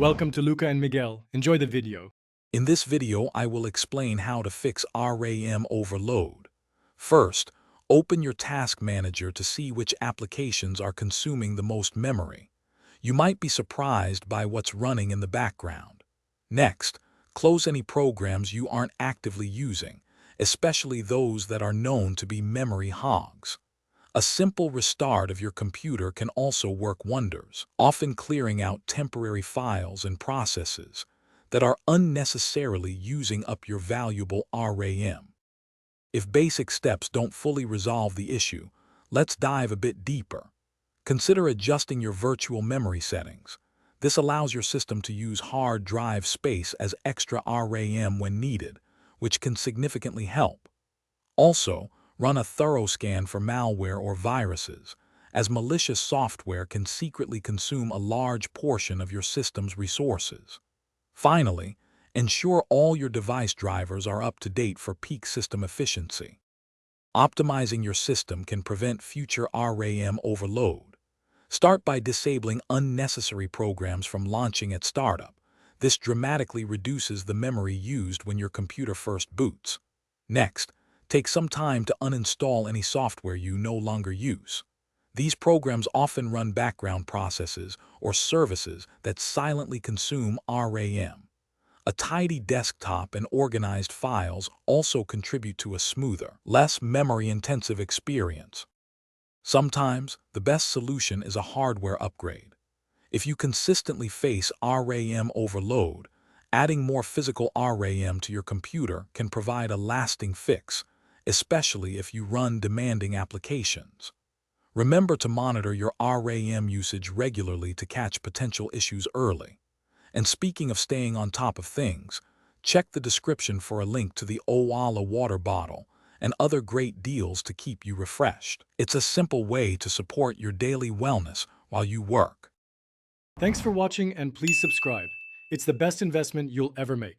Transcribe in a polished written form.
Welcome to Luca and Miguel. Enjoy the video. In this video, I will explain how to fix RAM overload. First, open your Task Manager to see which applications are consuming the most memory. You might be surprised by what's running in the background. Next, close any programs you aren't actively using, especially those that are known to be memory hogs. A simple restart of your computer can also work wonders, often clearing out temporary files and processes that are unnecessarily using up your valuable RAM. If basic steps don't fully resolve the issue, let's dive a bit deeper. Consider adjusting your virtual memory settings. This allows your system to use hard drive space as extra RAM when needed, which can significantly help. Also, run a thorough scan for malware or viruses, as malicious software can secretly consume a large portion of your system's resources. Finally, ensure all your device drivers are up to date for peak system efficiency. Optimizing your system can prevent future RAM overload. Start by disabling unnecessary programs from launching at startup. This dramatically reduces the memory used when your computer first boots. Next, take some time to uninstall any software you no longer use. These programs often run background processes or services that silently consume RAM. A tidy desktop and organized files also contribute to a smoother, less memory-intensive experience. Sometimes, the best solution is a hardware upgrade. If you consistently face RAM overload, adding more physical RAM to your computer can provide a lasting fix, especially if you run demanding applications. Remember to monitor your RAM usage regularly to catch potential issues early. And speaking of staying on top of things, check the description for a link to the Owala water bottle and other great deals to keep you refreshed. It's a simple way to support your daily wellness while you work. Thanks for watching and please subscribe. It's the best investment you'll ever make.